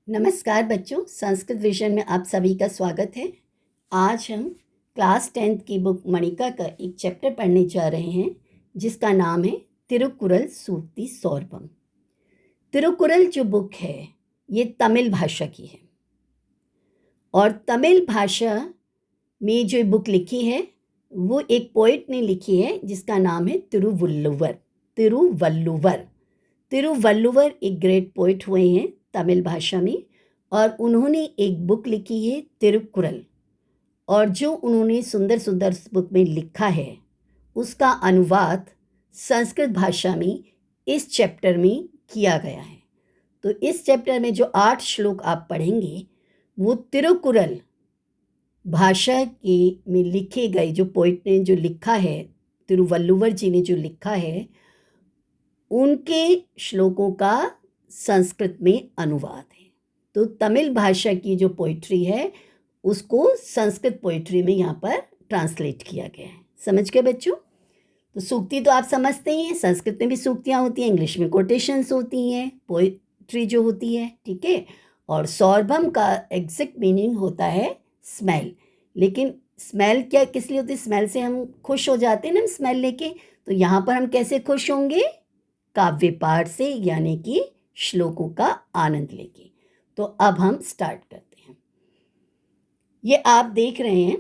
नमस्कार बच्चों, संस्कृत विजन में आप सभी का स्वागत है। आज हम क्लास 10th की बुक मणिका का एक चैप्टर पढ़ने जा रहे हैं जिसका नाम है तिरुकुरल सूक्ति सौरभम। तिरुकुरल जो बुक है ये तमिल भाषा की है और तमिल भाषा में जो बुक लिखी है वो एक पोइट ने लिखी है जिसका नाम है तिरुवल्लुवर। तिरुवल्लुवर एक ग्रेट पोइट हुए हैं तमिल भाषा में और उन्होंने एक बुक लिखी है तिरुकुरल, और जो उन्होंने सुंदर सुंदर बुक में लिखा है उसका अनुवाद संस्कृत भाषा में इस चैप्टर में किया गया है। तो इस चैप्टर में जो 8 श्लोक आप पढ़ेंगे वो तिरुकुरल भाषा के में लिखे गए, जो पोइट ने जो लिखा है, तिरुवल्लुवर जी ने जो लिखा है, उनके श्लोकों का संस्कृत में अनुवाद है। तो तमिल भाषा की जो पोइट्री है उसको संस्कृत पोइट्री में यहाँ पर ट्रांसलेट किया गया है। समझ गए बच्चों? तो सूक्ति तो आप समझते ही हैं, संस्कृत में भी सूक्तियाँ होती हैं, इंग्लिश में कोटेशंस होती हैं, पोइट्री जो होती है, ठीक है। और सौरभम का एग्जैक्ट मीनिंग होता है स्मेल। लेकिन स्मेल क्या किस लिए होती है? स्मेल से हम खुश हो जाते हैं ना, स्मेल लेके। तो यहाँ पर हम कैसे खुश होंगे? काव्य पाठ से, यानी कि श्लोकों का आनंद लेके। तो अब हम स्टार्ट करते हैं। ये आप देख रहे हैं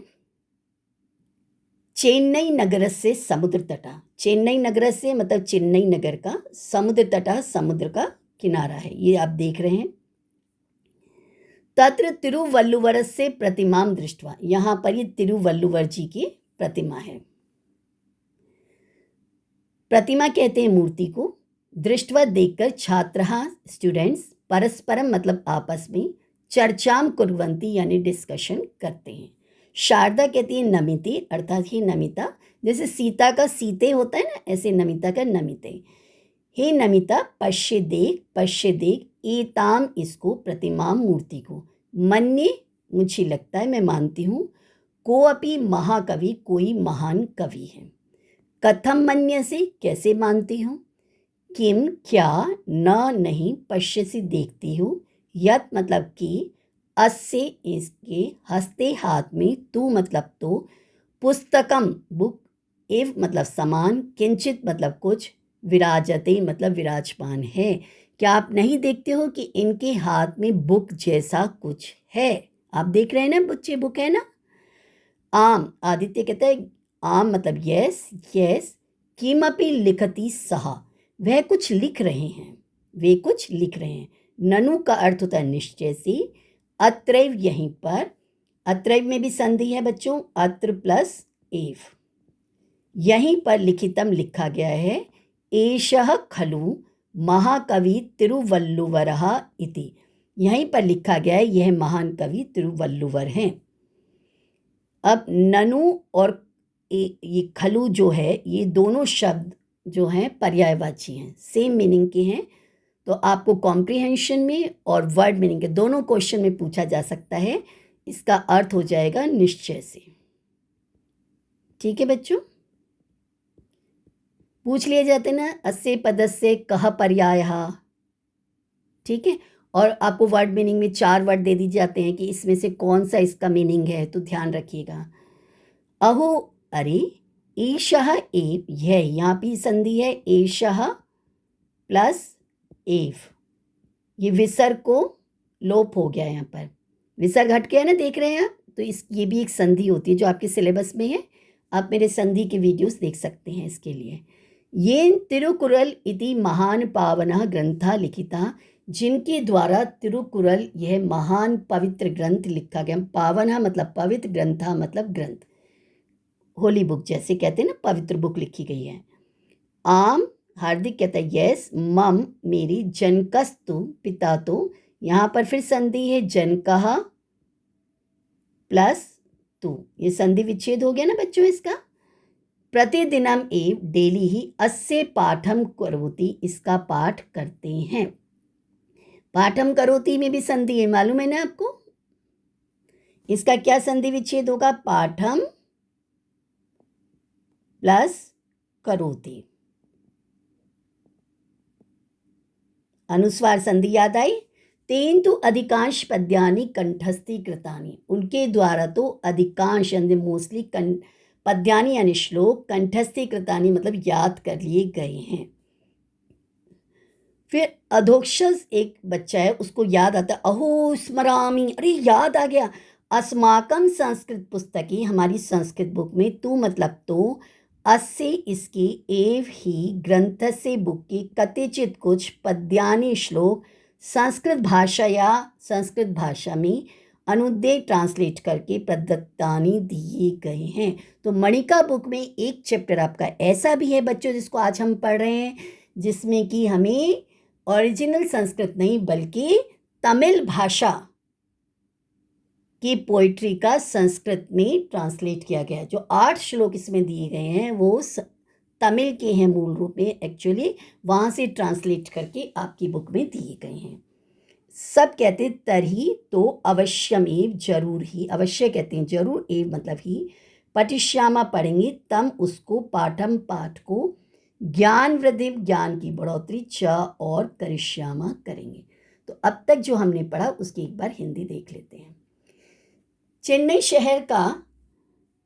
चेन्नई नगर से समुद्र तटा। चेन्नई नगर से मतलब चेन्नई नगर का, समुद्र तटा समुद्र का किनारा है, ये आप देख रहे हैं। तत्र तिरुवल्लुवर से प्रतिमाम दृष्टवा, यहाँ पर ये तिरुवल्लुवर जी की प्रतिमा है। प्रतिमा कहते हैं मूर्ति को। दृष्टवा देखकर छात्रः स्टूडेंट्स परस्परम मतलब आपस में चर्चाम कुर्वन्ति यानी डिस्कशन करते हैं। शारदा कहती है नमिति अर्थात ही नमिता, जैसे सीता का सीते होता है ना, ऐसे नमिता का नमिते। हे नमिता पश्य देख एताम इसको प्रतिमाम मूर्ति को, मन्ये मुझे लगता है, मैं मानती हूँ, को अपि महाकवि कोई महान कवि है। कथम मन्य से कैसे मानती हूँ, किम क्या, न नहीं, पश्यसी देखती हूँ, यत मतलब कि, अस्य इसके, हस्ते हाथ में, तू मतलब तो, पुस्तकम बुक, एव मतलब समान, किंचित मतलब कुछ, विराजते मतलब विराजमान है। क्या आप नहीं देखते हो कि इनके हाथ में बुक जैसा कुछ है? आप देख रहे हैं ना बच्चे, बुक है ना। आम, आदित्य कहता है आम मतलब यस यस, किमपि लिखती सहा, वह कुछ लिख रहे हैं, वे कुछ लिख रहे हैं। ननु का अर्थ होता है निश्चय से। अत्रैव यहीं पर, अत्रैव में भी संधि है बच्चों, अत्र प्लस एव, यहीं पर लिखितम लिखा गया है। एषः खलु महाकवि तिरुवल्लुवरः इति, यहीं पर लिखा गया है यह महान कवि तिरुवल्लुवर हैं। अब ननु और ये खलु जो है, ये दोनों शब्द जो हैं पर्यायवाची हैं, सेम मीनिंग के हैं। तो आपको कॉम्प्रिहेंशन में और वर्ड मीनिंग के दोनों क्वेश्चन में पूछा जा सकता है। इसका अर्थ हो जाएगा निश्चय से। ठीक है बच्चों, पूछ लिए जाते ना, अस्य पदस्य कह पर्यायः, ठीक है। और आपको वर्ड मीनिंग में 4 वर्ड दे दिए जाते हैं कि इसमें से कौन सा इसका मीनिंग है, तो ध्यान रखिएगा। अहो अरे, एषः एव, यह, यहाँ भी संधि है, एषः प्लस एव, ये विसर्ग को लोप हो गया, यहाँ पर विसर्ग हट गया ना, देख रहे हैं आप। तो ये भी एक संधि होती है जो आपके सिलेबस में है, आप मेरे संधि के वीडियोस देख सकते हैं इसके लिए। ये तिरुकुरल इति महान पावनः ग्रंथा लिखिता, जिनके द्वारा तिरुकुरल यह महान पवित्र ग्रंथ लिखा गया। पावनः मतलब पवित्र, ग्रंथा मतलब ग्रंथ, होली बुक जैसे कहते हैं ना, पवित्र बुक लिखी गई है। आम, हार्दिक कहता है यस, मम मेरी, जनकस्तु पिता तो, यहाँ पर फिर संधि है जनकः प्लस तू, ये संधि विच्छेद हो गया ना बच्चों इसका। प्रतिदिनम एव डेली ही, अस्य पाठम करोति, इसका पाठ करते हैं। पाठम करोति में भी संधि है, मालूम है ना आपको। इसका क्या संधि विच्छेद होगा? पाठम प्लस करोति, अनुस्वार संधि याद आई। तेन तो अधिकांश पद्यानि कंठस्थीकृतानि, उनके द्वारा तो अधिकांश यानी मोस्टली पद्यानि यानी श्लोक कंठस्थीकृतानि मतलब याद कर लिए गए हैं। फिर अधोक्षज एक बच्चा है, उसको याद आता है, अहो स्मरामि, अरे याद आ गया, अस्माकं संस्कृत पुस्तकी, हमारी संस्कृत बुक में, तू मतलब तो, अस्य इसके, एव ही, ग्रंथ से बुक की, कतिचित कुछ, पद्यानि श्लोक, संस्कृत भाषा या संस्कृत भाषा में अनुदेय ट्रांसलेट करके प्रदत्तानि दिए गए हैं। तो मणिका बुक में एक चैप्टर आपका ऐसा भी है बच्चों जिसको आज हम पढ़ रहे हैं, जिसमें कि हमें ओरिजिनल संस्कृत नहीं बल्कि तमिल भाषा की पोइट्री का संस्कृत में ट्रांसलेट किया गया है। जो 8 श्लोक इसमें दिए गए हैं वो तमिल के हैं मूल रूप में, एक्चुअली वहाँ से ट्रांसलेट करके आपकी बुक में दिए गए हैं। सब कहते हैं तरही, तो अवश्यमेव, जरूर ही, अवश्य कहते हैं जरूर, एव मतलब ही, पठिष्यामा पढ़ेंगे, तम उसको, पाठम पाठ को, ज्ञान वृद्धि ज्ञान की बढ़ोतरी, च और करिष्यामा करेंगे। तो अब तक जो हमने पढ़ा उसकी एक बार हिंदी देख लेते हैं। चेन्नई शहर का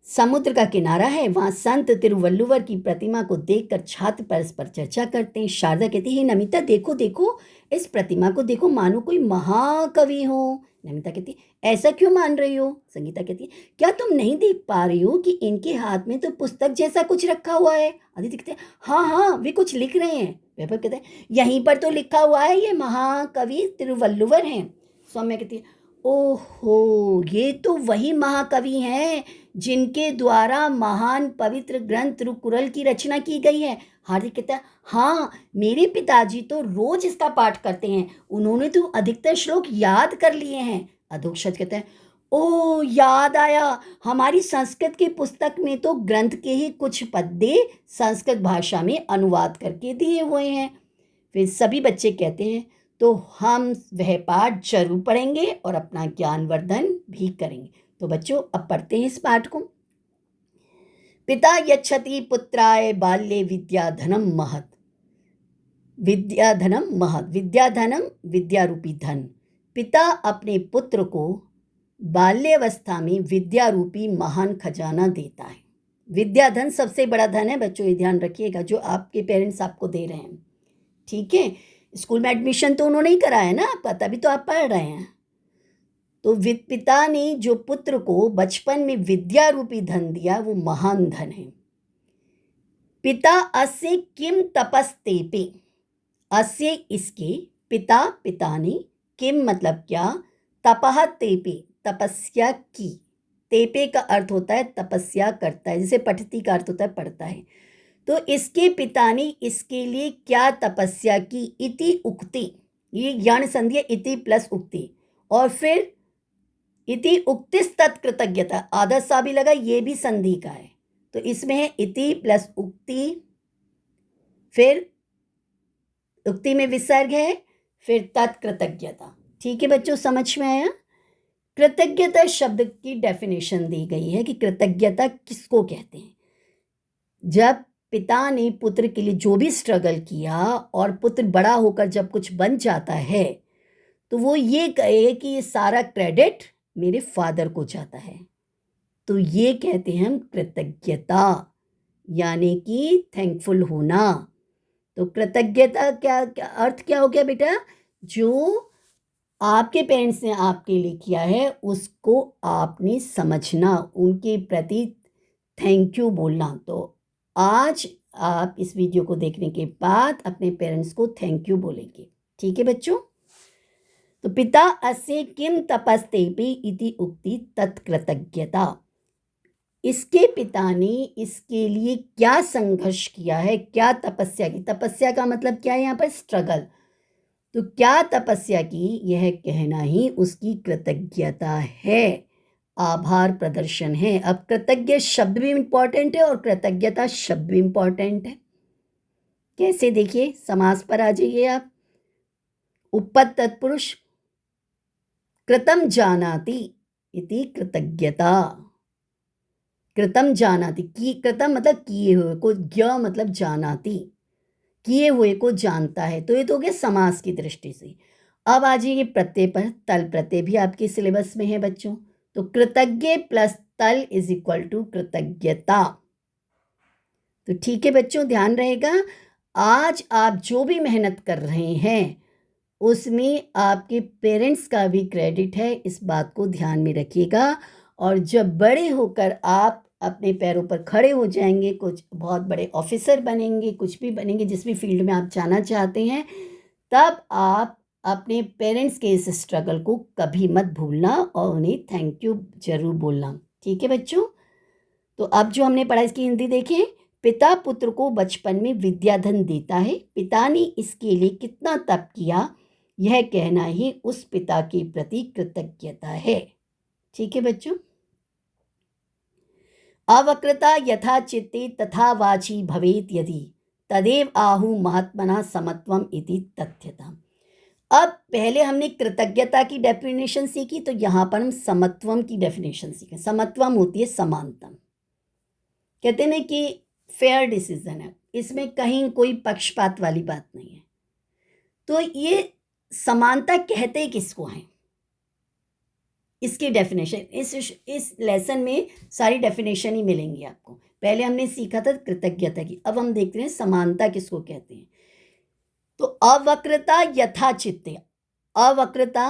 समुद्र का किनारा है, वहाँ संत तिरुवल्लुवर की प्रतिमा को देखकर छात्र परस्पर चर्चा करते हैं। शारदा कहती है, नमिता देखो देखो, इस प्रतिमा को देखो, मानो कोई महाकवि हो। नमिता कहती है, ऐसा क्यों मान रही हो? संगीता कहती है, क्या तुम नहीं देख पा रही हो कि इनके हाथ में तो पुस्तक जैसा कुछ रखा हुआ है? अदिति कहते हैं, हाँ हाँ, वे कुछ लिख रहे हैं। वैभव कहते हैं, यहीं पर तो लिखा हुआ है, ये महाकवि तिरुवल्लुवर हैं। सौम्या कहती है, ओहो, ये तो वही महाकवि हैं जिनके द्वारा महान पवित्र ग्रंथ तिरुकुरल की रचना की गई है। हार्दिक कहता है, हाँ, मेरे पिताजी तो रोज इसका पाठ करते हैं, उन्होंने तो अधिकतर श्लोक याद कर लिए हैं। अधोक्षज कहता है, ओ याद आया, हमारी संस्कृत की पुस्तक में तो ग्रंथ के ही कुछ पद्य संस्कृत भाषा में अनुवाद करके दिए हुए हैं। फिर सभी बच्चे कहते हैं, तो हम वह पाठ जरूर पढ़ेंगे और अपना ज्ञानवर्धन भी करेंगे। तो बच्चों अब पढ़ते हैं इस पाठ को। पिता यच्छति पुत्राय बाल्ये विद्याधनम महत्, विद्याधनम महत्, विद्याधनम विद्या रूपी धन। पिता अपने पुत्र को बाल्यावस्था में विद्या रूपी महान खजाना देता है। विद्याधन सबसे बड़ा धन है बच्चों, ये ध्यान रखिएगा, जो आपके पेरेंट्स आपको दे रहे हैं। ठीक है, स्कूल में एडमिशन तो उन्होंने ही कराया ना आपका, तभी तो आप पढ़ रहे हैं। तो पिता ने जो पुत्र को बचपन में विद्या रूपी धन दिया वो महान धन है। पिता अस्य किम तपस्तेपे, अस्य इसके, पिता पिता ने, किम मतलब क्या, तपह तेपे तपस्या की, तेपे का अर्थ होता है तपस्या करता है, जैसे पठती का अर्थ होता है पढ़ता है। तो इसके पिता ने इसके लिए क्या तपस्या की, इति उक्ति, ये यण संधि है, इति प्लस उक्ति, और फिर इति उक्तिस तत्कृतज्ञता, आदर सा भी लगा, ये भी संधि का है, तो इसमें है इति प्लस उक्ति, फिर उक्ति में विसर्ग है, फिर तत्कृतज्ञता। ठीक है बच्चों, समझ में आया? कृतज्ञता शब्द की डेफिनेशन दी गई है कि कृतज्ञता किसको कहते हैं। जब पिता ने पुत्र के लिए जो भी स्ट्रगल किया और पुत्र बड़ा होकर जब कुछ बन जाता है तो वो ये कहे कि ये सारा क्रेडिट मेरे फादर को जाता है, तो ये कहते हैं हम कृतज्ञता, यानी कि थैंकफुल होना। तो कृतज्ञता क्या अर्थ क्या हो गया बेटा, जो आपके पेरेंट्स ने आपके लिए किया है उसको आपने समझना, उनके प्रति थैंक यू बोलना। तो आज आप इस वीडियो को देखने के बाद अपने पेरेंट्स को थैंक यू बोलेंगे। ठीक है बच्चों? तो पिता अस्य किम तपस्तेपि इति उक्ति तत्कृतज्ञता, इसके पिता ने इसके लिए क्या संघर्ष किया है, क्या तपस्या की, तपस्या का मतलब क्या है यहाँ पर, स्ट्रगल, तो क्या तपस्या की, यह कहना ही उसकी कृतज्ञता है, आभार प्रदर्शन है। अब कृतज्ञ शब्द भी इंपॉर्टेंट है और कृतज्ञता शब्द भी इंपॉर्टेंट है। कैसे, देखिए, समास पर आ जाइए आप। उपपद तत्पुरुष, कृतम जानाति इति कृतज्ञता, कृतम जानाति, की कृतम मतलब किए हुए को, ज्ञ मतलब जानाति, किए हुए को जानता है, तो ये तो हो गया समास की दृष्टि से। अब आ जाइए प्रत्यय पर। तल प्रत्यय भी आपके सिलेबस में है बच्चों। तो कृतज्ञ प्लस तल इज इक्वल टू कृतज्ञता। तो ठीक है बच्चों, ध्यान रहेगा, आज आप जो भी मेहनत कर रहे हैं उसमें आपके पेरेंट्स का भी क्रेडिट है, इस बात को ध्यान में रखिएगा। और जब बड़े होकर आप अपने पैरों पर खड़े हो जाएंगे, कुछ बहुत बड़े ऑफिसर बनेंगे, कुछ भी बनेंगे, जिस भी फील्ड में आप जाना चाहते हैं, तब आप अपने पेरेंट्स के इस स्ट्रगल को कभी मत भूलना और उन्हें थैंक यू जरूर बोलना। ठीक है बच्चों। तो अब जो हमने पढ़ा इसकी हिंदी देखें। पिता पुत्र को बचपन में विद्याधन देता है, पिता ने इसके लिए कितना तप किया, यह कहना ही उस पिता के प्रति कृतज्ञता है। ठीक है बच्चों। अवक्रता यथा चित्ते तथा वाची भवेत यदि तदेव आहु महात्मना समत्वम इति तथ्यता। अब पहले हमने कृतज्ञता की डेफिनेशन सीखी, तो यहां पर हम समत्वम की डेफिनेशन सीखें। समत्वम होती है समानता। कहते हैं कि फेयर डिसीजन है, इसमें कहीं कोई पक्षपात वाली बात नहीं है। तो ये समानता कहते किसको हैं, इसकी डेफिनेशन इस लेसन में सारी डेफिनेशन ही मिलेंगी आपको। पहले हमने सीखा था कृतज्ञता की, अब हम देखते हैं समानता किसको कहते हैं। तो अवक्रता यथा चित्ते। अवक्रता,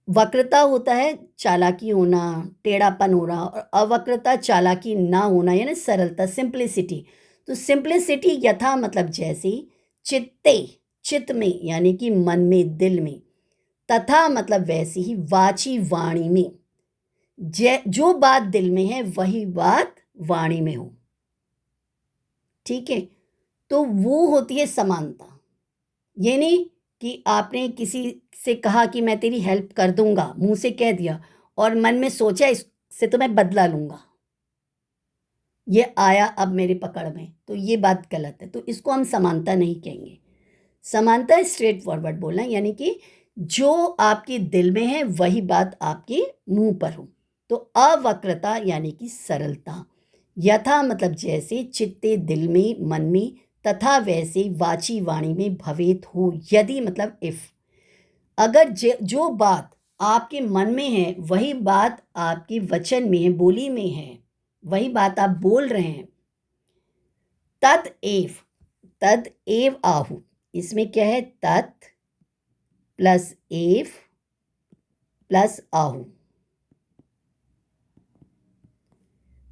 वक्रता होता है चालाकी होना, टेढ़ापन होना, और अवक्रता चालाकी ना होना यानी सरलता, सिंप्लिसिटी। तो सिंप्लिसिटी यथा मतलब जैसे, चित्ते चित्त में यानी कि मन में, दिल में, तथा मतलब वैसे ही, वाची वाणी में, जो बात दिल में है वही बात वाणी में हो। ठीक है। तो वो होती है समानता। ये नहीं कि आपने किसी से कहा कि मैं तेरी हेल्प कर दूंगा, मुंह से कह दिया और मन में सोचा इससे तो मैं बदला लूंगा, ये आया अब मेरे पकड़ में, तो ये बात गलत है। तो इसको हम समानता नहीं कहेंगे। समानता स्ट्रेट फॉरवर्ड बोलना, यानी कि जो आपके दिल में है वही बात आपके मुंह पर हो। तो अवक्रता यानी कि सरलता, यथा मतलब जैसे, चित्ते दिल में, मन में, तथा वैसे वाची वाणी में, भवेत हो यदि मतलब इफ, अगर जो बात आपके मन में है वही बात आपके वचन में है, बोली में है, वही बात आप बोल रहे हैं, तद एव आहु। इसमें क्या है, तत् प्लस एव प्लस आहु।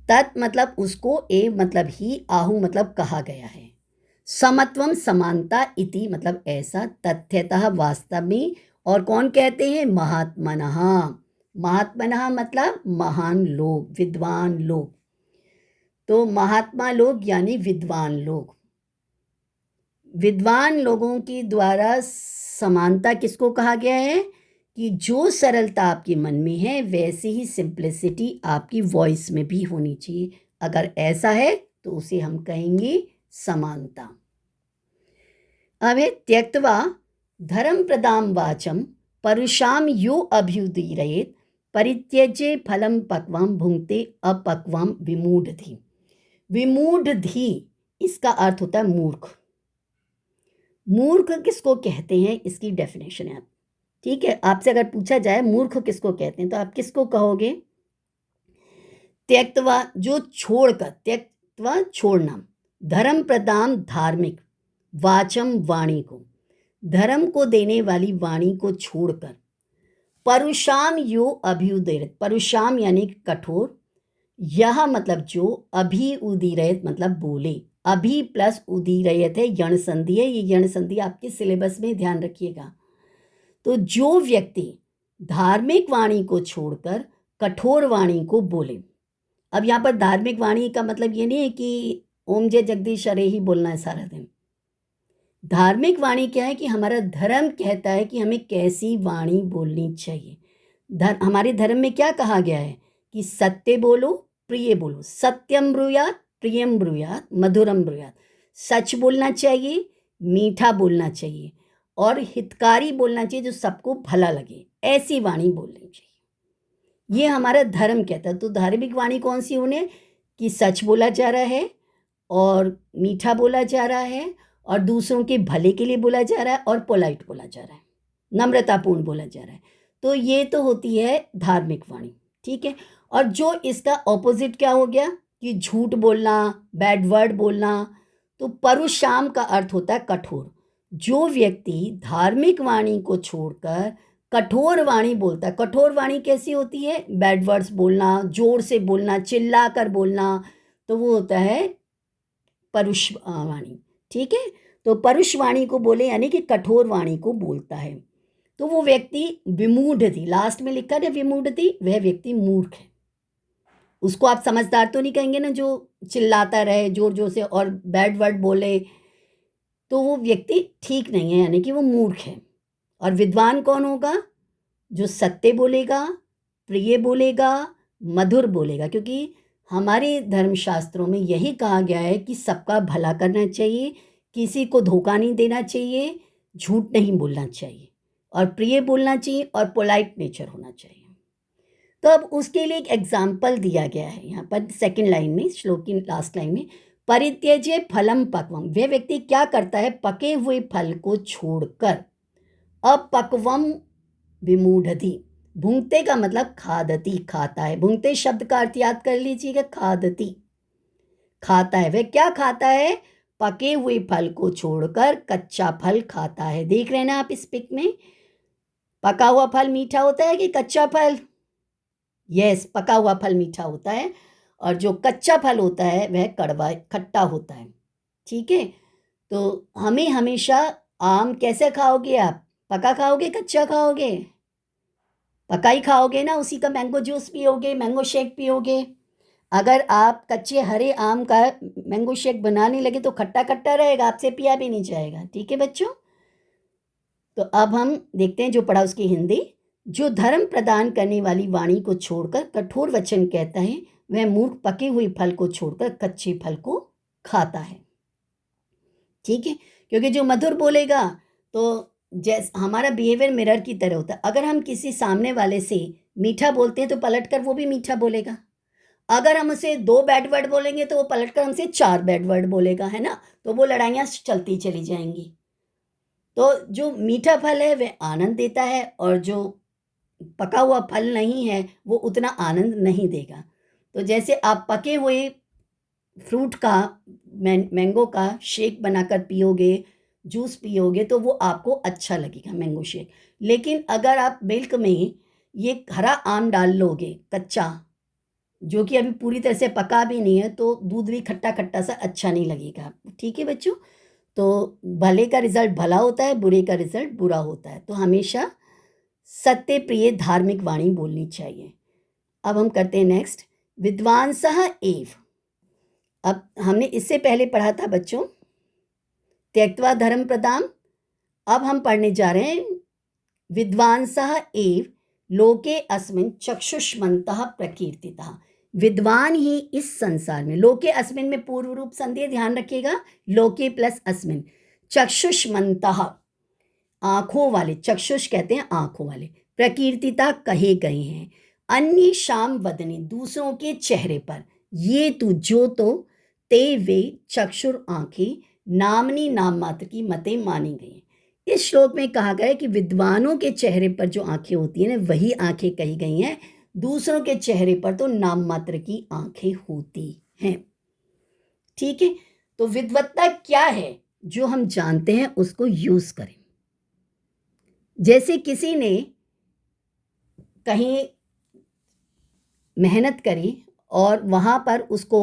तत् मतलब उसको, एव मतलब ही, आहु मतलब कहा गया है। समत्वम समानता, इति मतलब ऐसा, तथ्यतः वास्तव में, और कौन कहते हैं, महात्मनः। महात्मनः मतलब महान लोग, विद्वान लोग। तो महात्मा लोग यानी विद्वान लोग। विद्वान लोगों के द्वारा समानता किसको कहा गया है कि जो सरलता आपके मन में है वैसी ही सिंप्लिसिटी आपकी वॉइस में भी होनी चाहिए। अगर ऐसा है तो उसे हम कहेंगे समानता। अब है त्यक्त्वा धर्म प्रदाम वाचम परुषाम यो अभ्युदीरयेत परित्यज्य फलम पक्वाम भुंक्ते अपक्वाम विमूढ़धि। विमूढ़धि इसका अर्थ होता है मूर्ख। मूर्ख किसको कहते हैं, इसकी डेफिनेशन है। ठीक है, आपसे अगर पूछा जाए मूर्ख किसको कहते हैं तो आप किसको कहोगे, त्यक्त्वा जो छोड़कर, त्यक्त्वा छोड़ना, धर्म प्रदान धार्मिक, वाचम वाणी को, धर्म को देने वाली वाणी को छोड़कर, परुषाम यो अभ्युदीरयेत, परुषाम यानी कठोर, यह मतलब जो, अभी उदीरयेत मतलब बोले, अभी प्लस उदीरयेत है यण संधि है, ये यण संधि आपके सिलेबस में ध्यान रखिएगा। तो जो व्यक्ति धार्मिक वाणी को छोड़कर कठोर वाणी को बोले। अब यहाँ पर धार्मिक वाणी का मतलब ये नहीं है कि ओम जय जगदीश हरे ही बोलना है सारा दिन। धार्मिक वाणी क्या है कि हमारा धर्म कहता है कि हमें कैसी वाणी बोलनी चाहिए। हमारे धर्म में क्या कहा गया है कि सत्य बोलो, प्रिय बोलो, सत्यम ब्रूयात, प्रियम ब्रूयात, मधुरम ब्रूयात। सच बोलना चाहिए, मीठा बोलना चाहिए और हितकारी बोलना चाहिए, जो सबको भला लगे, ऐसी वाणी बोलनी चाहिए। ये हमारा धर्म कहता है। तो धार्मिक वाणी कौन सी होने कि सच बोला जा रहा है और मीठा बोला जा रहा है और दूसरों के भले के लिए बोला जा रहा है और पोलाइट बोला जा रहा है। नम्रतापूर्ण बोला जा रहा है। तो ये तो होती है धार्मिक वाणी, ठीक है। और जो इसका ऑपोजिट क्या हो गया कि झूठ बोलना, बैड वर्ड बोलना, तो परुषाम का अर्थ होता है कठोर। जो व्यक्ति धार्मिक वाणी को छोड़कर कठोर वाणी बोलता है, कठोर वाणी कैसी होती है? बैड वर्ड्स बोलना, जोर से बोलना, चिल्ला कर बोलना, तो वो होता है परुष वाणी, ठीक है। तो परुष वाणी को बोले यानी कि कठोर वाणी को बोलता है, तो वो व्यक्ति विमूढ़ थी, लास्ट में लिखा है विमूढ़ थी, वह व्यक्ति मूर्ख है। उसको आप समझदार तो नहीं कहेंगे ना, जो चिल्लाता रहे जोर जोर से और बैड वर्ड बोले, तो वो व्यक्ति ठीक नहीं है, यानी कि वो मूर्ख है। और विद्वान कौन होगा? जो सत्य बोलेगा, प्रिय बोलेगा, मधुर बोलेगा, क्योंकि हमारे धर्मशास्त्रों में यही कहा गया है कि सबका भला करना चाहिए, किसी को धोखा नहीं देना चाहिए, झूठ नहीं बोलना चाहिए, और प्रिय बोलना चाहिए, और पोलाइट नेचर होना चाहिए। तो अब उसके लिए एक एग्जाम्पल दिया गया है यहाँ पर सेकंड लाइन में, श्लोक की लास्ट लाइन में, परित्यज्य फलम पक्वम। वह व्यक्ति क्या करता है? पके हुए फल को छोड़कर अपक्वम विमूढ़ति। भुंगते का मतलब खादती, खाता है। भुंगते शब्द का अर्थ याद कर लीजिएगा, खादती, खाता है। वह क्या खाता है? पके हुए फल को छोड़कर कच्चा फल खाता है। देख रहे हैं ना आप इस पिक में, पका हुआ फल मीठा होता है कि कच्चा फल? यस, पका हुआ फल मीठा होता है, और जो कच्चा फल होता है वह कड़वा खट्टा होता है, ठीक है। तो हमें हमेशा आम कैसे खाओगे आप? पका खाओगे, कच्चा खाओगे? पका ही खाओगे ना, उसी का मैंगो जूस पियोगे, मैंगो शेक पियोगे। अगर आप कच्चे हरे आम का मैंगो शेक बनाने लगे तो खट्टा खट्टा रहेगा, आपसे पिया भी नहीं जाएगा, ठीक है बच्चों। तो अब हम देखते हैं जो पढ़ा उसकी हिंदी। जो धर्म प्रदान करने वाली वाणी को छोड़कर कठोर वचन कहता है, वह मूर्ख पके हुए फल को छोड़कर कच्चे फल को खाता है, ठीक है। क्योंकि जो मधुर बोलेगा, तो जैसे हमारा बिहेवियर मिरर की तरह होता है। अगर हम किसी सामने वाले से मीठा बोलते हैं तो पलटकर वो भी मीठा बोलेगा। अगर हम उसे 2 बैड वर्ड बोलेंगे तो वो पलटकर हमसे 4 बैड वर्ड बोलेगा, है ना। तो वो लड़ाइयाँ चलती चली जाएंगी। तो जो मीठा फल है वह आनंद देता है, और जो पका हुआ फल नहीं है वो उतना आनंद नहीं देगा। तो जैसे आप पके हुए फ्रूट का, मैंगो का शेक बनाकर पियोगे, जूस पियोगे, तो वो आपको अच्छा लगेगा, मैंगो शेक। लेकिन अगर आप मिल्क में ये हरा आम डाल लोगे कच्चा, जो कि अभी पूरी तरह से पका भी नहीं है, तो दूध भी खट्टा खट्टा सा अच्छा नहीं लगेगा आपको, ठीक है बच्चों। तो भले का रिजल्ट भला होता है, बुरे का रिजल्ट बुरा होता है। तो हमेशा सत्य प्रिय धार्मिक वाणी बोलनी चाहिए। अब हम करते हैं नेक्स्ट, विद्वांसः एव। अब हमने इससे पहले पढ़ा था बच्चों त्यक्त्वा धर्म प्रदाम। अब हम पढ़ने जा रहे हैं विद्वांसः एव लोके अस्मिन् चक्षुष्मन्तः प्रकीर्तितः। विद्वान ही इस संसार में, लोके अस्मिन् में पूर्व रूप संधि, ध्यान रखिएगा, लोके प्लस अस्मिन्, चक्षुष्मन्तः आंखों वाले, चक्षुष कहते हैं आंखों वाले, प्रकीर्तिता कहे गए हैं, अन्य शाम वदने दूसरों के चेहरे पर, ये तू जो तो ते वे चक्षुर आंखें नामनी नाम मात्र की मते मानी गई। इस श्लोक में कहा गया है कि विद्वानों के चेहरे पर जो आंखें होती हैं ना, वही आंखें कही गई हैं, दूसरों के चेहरे पर तो नाम मात्र की आंखें होती हैं, ठीक है। तो विद्वत्ता क्या है? जो हम जानते हैं उसको यूज करें। जैसे किसी ने कहीं मेहनत करी और वहाँ पर उसको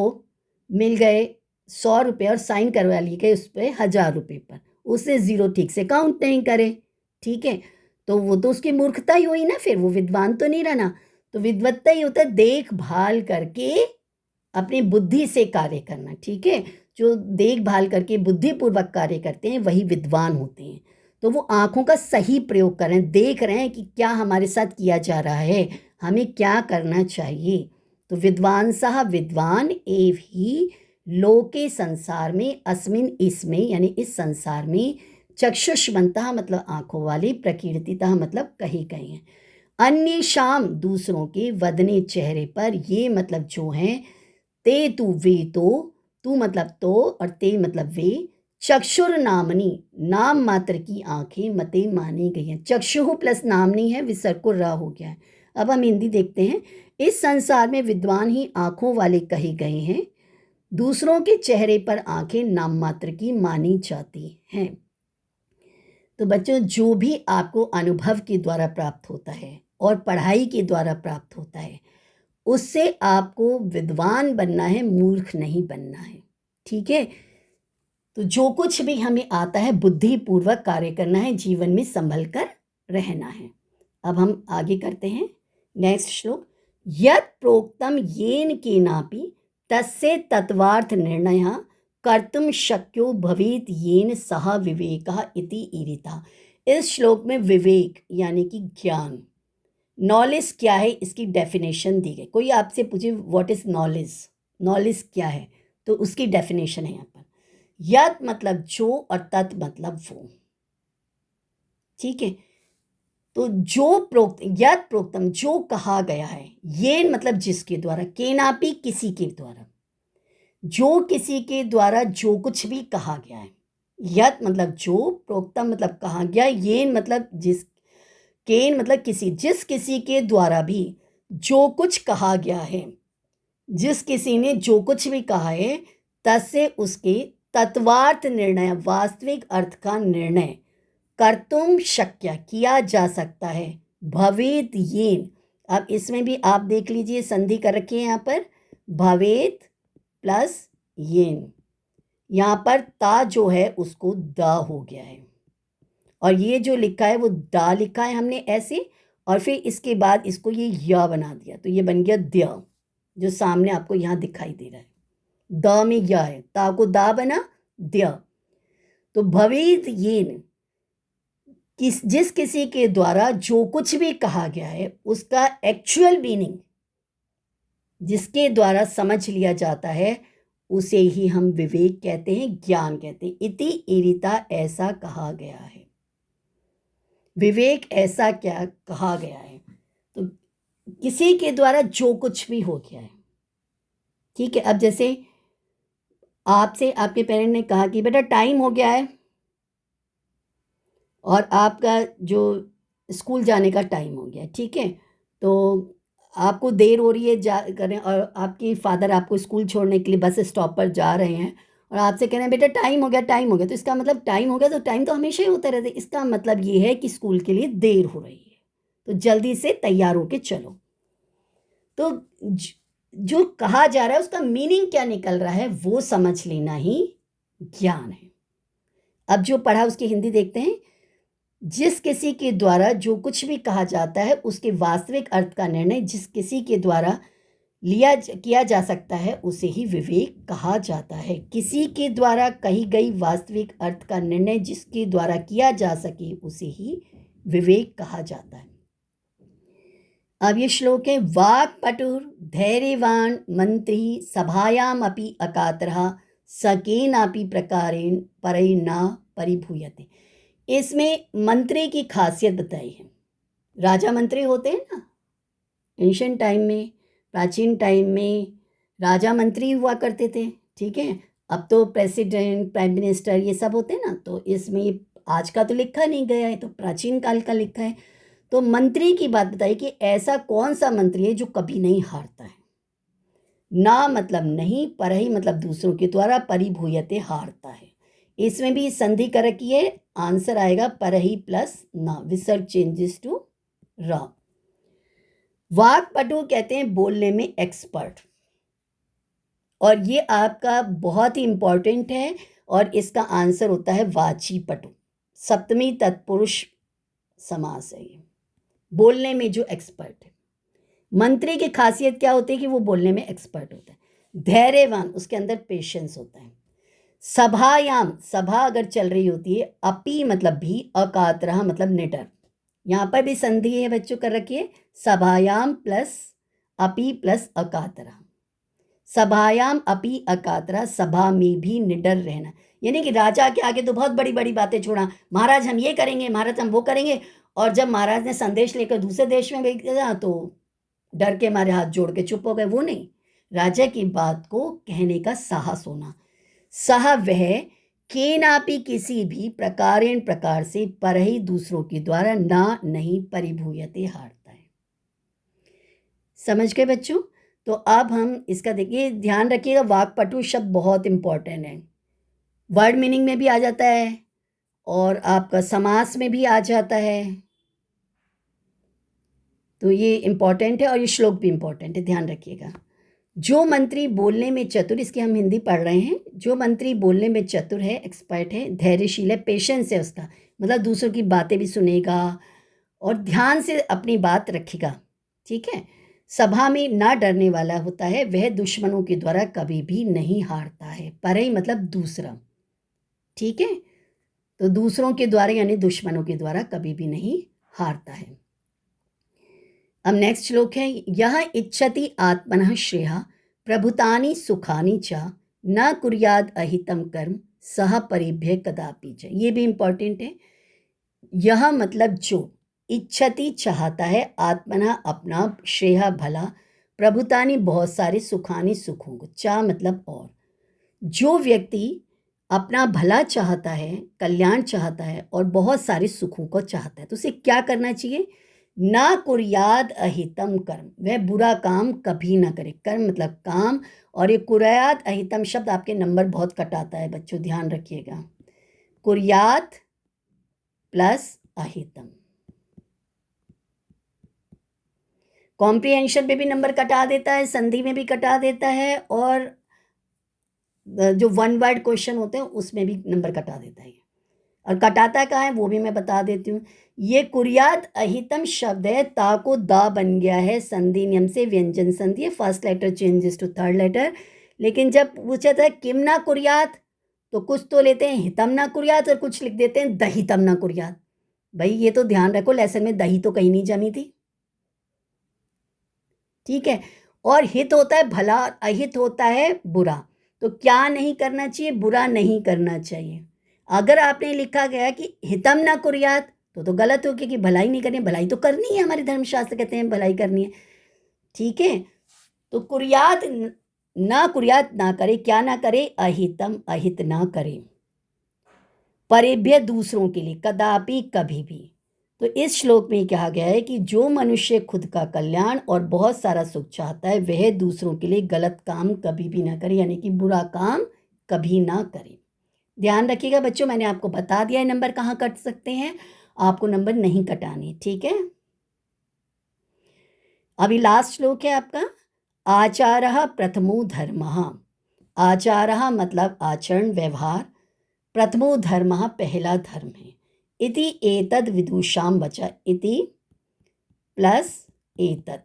मिल गए 100 रुपये और साइन करवा लिए गए उस पर 1000 रुपये पर, उसने ज़ीरो ठीक से काउंट नहीं करे, ठीक है। तो वो तो उसकी मूर्खता ही हुई ना, फिर वो विद्वान तो नहीं रहना। तो विद्वत्ता ही होता है देखभाल करके अपनी बुद्धि से कार्य करना, ठीक है। जो देखभाल करके बुद्धिपूर्वक कार्य करते हैं वही विद्वान होते हैं। तो वो आँखों का सही प्रयोग कर रहे हैं, देख रहे हैं कि क्या हमारे साथ किया जा रहा है, हमें क्या करना चाहिए। तो विद्वांसः विद्वान एव ही लोके संसार में, अस्मिन इसमें यानी इस संसार में, चक्षुष्मन्तः मतलब आँखों वाले, प्रकीर्तितः मतलब कही गए हैं, अन्य शाम दूसरों के, वदने चेहरे पर, ये मतलब जो हैं, ते तू वे तो, तू मतलब तो और ते मतलब वे, चक्षुर नामनी, नाम मात्र की आंखें मते मानी गई हैं। चक्षु प्लस नामनी है, विसर्ग को र हो गया है। अब हम हिंदी देखते हैं। इस संसार में विद्वान ही आंखों वाले कहे गए हैं, दूसरों के चेहरे पर आंखें नाम मात्र की मानी जाती हैं। तो बच्चों, जो भी आपको अनुभव के द्वारा प्राप्त होता है और पढ़ाई के द्वारा प्राप्त होता है, उससे आपको विद्वान बनना है, मूर्ख नहीं बनना है। ठीक है? तो जो कुछ भी हमें आता है बुद्धिपूर्वक कार्य करना है, जीवन में संभल कर रहना है। अब हम आगे करते हैं नेक्स्ट श्लोक। यत् प्रोक्तम येन केनापि तस्य तत्वार्थ निर्णयः कर्तुम शक्यो भवेत येन सह विवेकः इति ईरिता। इस श्लोक में विवेक यानी कि ज्ञान, नॉलेज क्या है, इसकी डेफिनेशन दी गई। कोई आपसे पूछे व्हाट इज नॉलेज, नॉलेज क्या है, तो उसकी डेफिनेशन है यहाँ पर। यत् मतलब जो और तत् मतलब वो। ठीक है? तो जो प्रोक्त, यत् प्रोक्तम जो कहा गया है, ये मतलब जिसके द्वारा, केनापि किसी के द्वारा, जो किसी के द्वारा जो कुछ भी कहा गया है। यत् मतलब जो, प्रोक्तम मतलब कहा गया, ये मतलब जिस, केन मतलब किसी, जिस किसी के द्वारा भी जो कुछ कहा गया है, जिस किसी ने जो कुछ भी कहा है, तस्य उसके तत्वार्थ निर्णय, वास्तविक अर्थ का निर्णय, कर्तुम शक्य किया जा सकता है, भवेत येन। अब इसमें भी आप देख लीजिए, संधि कर रखी है यहाँ पर, भवेत प्लस येन। यहाँ पर ता जो है उसको द हो गया है, और ये जो लिखा है वो दा लिखा है हमने ऐसे, और फिर इसके बाद इसको ये य बना दिया, तो ये बन गया द्य, जो सामने आपको यहाँ दिखाई दे रहा है। द में य है, ता को दा बना द्य। तो भवेत येन, जिस किसी के द्वारा जो कुछ भी कहा गया है, उसका एक्चुअल मीनिंग जिसके द्वारा समझ लिया जाता है, उसे ही हम विवेक कहते हैं, ज्ञान कहते हैं। इति ईरिता, ऐसा कहा गया है। विवेक ऐसा क्या कहा गया है, तो किसी के द्वारा जो कुछ भी हो गया है। ठीक है? अब जैसे आपसे आपके पेरेंट ने कहा कि बेटा टाइम हो गया है, और आपका जो स्कूल जाने का टाइम हो गया, ठीक है, तो आपको देर हो रही है जा करें, और आपके फादर आपको स्कूल छोड़ने के लिए बस स्टॉप पर जा रहे हैं, और आपसे कह रहे हैं बेटा टाइम हो गया, टाइम हो गया। तो इसका मतलब टाइम हो गया, तो टाइम तो हमेशा ही होता रहता है, इसका मतलब ये है कि स्कूल के लिए देर हो रही है, तो जल्दी से तैयार होके चलो। तो जो कहा जा रहा है उसका मीनिंग क्या निकल रहा है, वो समझ लेना ही ज्ञान है। अब जो पढ़ा उसकी हिंदी देखते हैं। जिस किसी के द्वारा जो कुछ भी कहा जाता है, उसके वास्तविक अर्थ का निर्णय जिस किसी के द्वारा किया जा सकता है, उसे ही विवेक कहा जाता है। किसी के द्वारा कही गई वास्तविक अर्थ का निर्णय जिसके द्वारा किया जा सके, उसे ही विवेक कहा जाता है। अब ये श्लोक है। वाक् पटुर धैर्यवान मंत्री सभायाम अपि अकातरः सकेनापि प्रकारेण परै न परिभूयते। इसमें मंत्री की खासियत बताई है। राजा मंत्री होते हैं ना, एंशिएंट टाइम में, प्राचीन टाइम में राजा मंत्री हुआ करते थे। ठीक है? अब तो प्रेसिडेंट, प्राइम मिनिस्टर, ये सब होते हैं ना, तो इसमें आज का तो लिखा नहीं गया है, तो प्राचीन काल का लिखा है। तो मंत्री की बात बताई कि ऐसा कौन सा मंत्री है जो कभी नहीं हारता है। ना मतलब नहीं, परहि मतलब दूसरों के द्वारा, परिभूयते हारता है। इसमें भी संधि कर रखी है, आंसर आएगा परहि प्लस ना, विसर्ग चेंजेस टू र। वाक्पटु कहते हैं बोलने में एक्सपर्ट, और ये आपका बहुत ही इंपॉर्टेंट है, और इसका आंसर होता है वाची पटु, सप्तमी तत्पुरुष समास है ये, बोलने में जो एक्सपर्ट है। मंत्री की खासियत क्या होती है कि वो बोलने में एक्सपर्ट होता है। धैर्यवान, उसके अंदर पेशेंस होता है। सभायाम, सभा अगर चल रही होती है, अपि मतलब भी, अकातरः मतलब निडर, यहाँ पर भी संधि है बच्चों कर रखिए, सभायाम प्लस अपि प्लस अकातरः। सभायाम अपि अकातरः, सभा में भी निडर रहना, यानी कि राजा के आगे तो बहुत बड़ी बड़ी बातें छोड़ा, महाराज हम ये करेंगे, महाराज हम वो करेंगे, और जब महाराज ने संदेश लेकर दूसरे देश में भेजा तो डर के मारे हाथ जोड़ के चुप हो गए। वो नहीं, राजा की बात को कहने का साहस होना। सह वह केनापि किसी भी प्रकारेण प्रकार से परहि दूसरों के द्वारा ना नहीं परिभूयते हारता है। समझ गए बच्चों? तो अब हम इसका देखिए, ध्यान रखिएगा वाक्पटु शब्द बहुत इंपॉर्टेंट है। वर्ड मीनिंग में भी आ जाता है और आपका समास में भी आ जाता है, तो ये इम्पॉर्टेंट है और ये श्लोक भी इम्पॉर्टेंट है, ध्यान रखिएगा। जो मंत्री बोलने में चतुर, इसकी हम हिंदी पढ़ रहे हैं। जो मंत्री बोलने में चतुर है, एक्सपर्ट है, धैर्यशील है, पेशेंस है उसका, मतलब दूसरों की बातें भी सुनेगा और ध्यान से अपनी बात रखेगा, ठीक है। सभा में ना डरने वाला होता है, वह दुश्मनों के द्वारा कभी भी नहीं हारता है। परई मतलब दूसरा, ठीक है। तो दूसरों के द्वारा यानी दुश्मनों के द्वारा कभी भी नहीं हारता है। अब नेक्स्ट श्लोक है, यह इच्छति आत्मनः श्रेयः प्रभुतानि सुखानि च न कुर्याद अहितम कर्म सह परिभ्य कदापि च। ये भी इंपॉर्टेंट है। यह मतलब जो, इच्छति चाहता है, आत्मना अपना, श्रेयः भला, प्रभुतानि बहुत सारे, सुखानि सुखों को, चा मतलब और। जो व्यक्ति अपना भला चाहता है, कल्याण चाहता है और बहुत सारे सुखों को चाहता है, तो उसे क्या करना चाहिए? ना कुर्याद अहितम कर्म, वह बुरा काम कभी ना करे। कर्म मतलब काम, और ये कुर्याद अहितम शब्द आपके नंबर बहुत कटाता है बच्चों, ध्यान रखिएगा। कुर्याद प्लस अहितम, कॉम्प्रिहेंशन में भी नंबर कटा देता है, संधि में भी कटा देता है, और जो वन वर्ड क्वेश्चन होते हैं उसमें भी नंबर कटा देता है। और कटाता कहाँ है वो भी मैं बता देती हूँ। ये कुर्याद अहितम शब्द है, ता को दा बन गया है संधि नियम से, व्यंजन संधि है, first letter changes to third letter. लेकिन जब पूछा था किम ना कुर्यात, तो कुछ तो लेते हैं हितम ना कुर्यात और कुछ लिख देते हैं दहितम ना कुर्यात। भाई ये तो ध्यान रखो, लेसन में दही तो कहीं नहीं जमी थी, ठीक है। और हित होता है भला, अहित होता है बुरा। तो क्या नहीं करना चाहिए? बुरा नहीं करना चाहिए। अगर आपने लिखा गया कि हितम ना कुर्यात, तो गलत हो गया कि भलाई नहीं करनी। भलाई तो करनी है, हमारे धर्मशास्त्र कहते हैं भलाई करनी है, ठीक है। तो कुर्यात ना, कुर्यात ना करे, क्या ना करे? अहितम, अहित ना करे। परिभ्य दूसरों के लिए, कदापि कभी भी। तो इस श्लोक में कहा गया है कि जो मनुष्य खुद का कल्याण और बहुत सारा सुख चाहता है, वह दूसरों के लिए गलत काम कभी भी ना करे, यानी कि बुरा काम कभी ना करे। ध्यान रखिएगा बच्चों, मैंने आपको बता दिया है नंबर कहाँ कट सकते हैं, आपको नंबर नहीं कटाने, ठीक है। अभी लास्ट श्लोक है आपका, आचारः प्रथमो धर्मः। आचारः मतलब आचरण, व्यवहार, प्रथमो धर्मः पहला धर्म है। इति एतद विदुषां वचः, इति प्लस एतद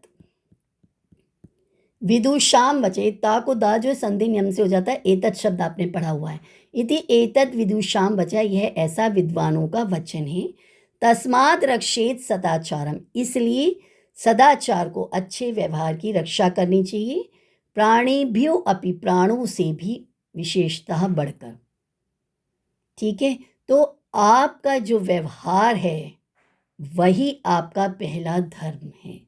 विदुषां वचः, ता को दा जो संधि नियम से हो जाता है, एतद शब्द आपने पढ़ा हुआ है। इति एतद विदुषां वचः, यह ऐसा विद्वानों का वचन है। तस्मात् रक्षेत सदाचारम, इसलिए सदाचार को, अच्छे व्यवहार की रक्षा करनी चाहिए। प्राणिभ्यो अपि, प्राणों से भी विशेषतः बढ़कर, ठीक है। तो आपका जो व्यवहार है वही आपका पहला धर्म है।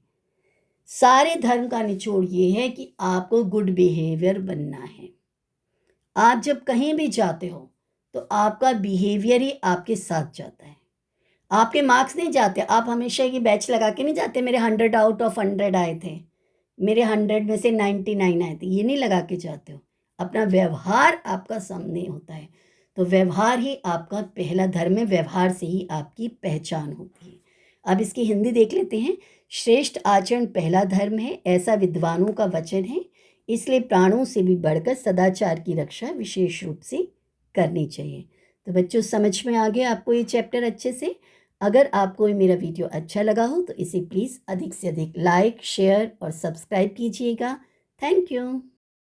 सारे धर्म का निचोड़ ये है कि आपको गुड बिहेवियर बनना है। आप जब कहीं भी जाते हो तो आपका बिहेवियर ही आपके साथ जाता है, आपके मार्क्स नहीं जाते। आप हमेशा ये बैच लगा के नहीं जाते मेरे 100 आउट ऑफ 100 आए थे, मेरे 100 में से 99 आए थे, ये नहीं लगा के जाते हो। अपना व्यवहार आपका सामने होता है, तो व्यवहार ही आपका पहला धर्म है, व्यवहार से ही आपकी पहचान होती है। अब इसकी हिंदी देख लेते हैं। श्रेष्ठ आचरण पहला धर्म है, ऐसा विद्वानों का वचन है, इसलिए प्राणों से भी बढ़कर सदाचार की रक्षा विशेष रूप से करनी चाहिए। तो बच्चों समझ में आ गया आपको ये चैप्टर अच्छे से। अगर आपको मेरा वीडियो अच्छा लगा हो तो इसे प्लीज़ अधिक से अधिक लाइक, शेयर और सब्सक्राइब कीजिएगा। Thank you.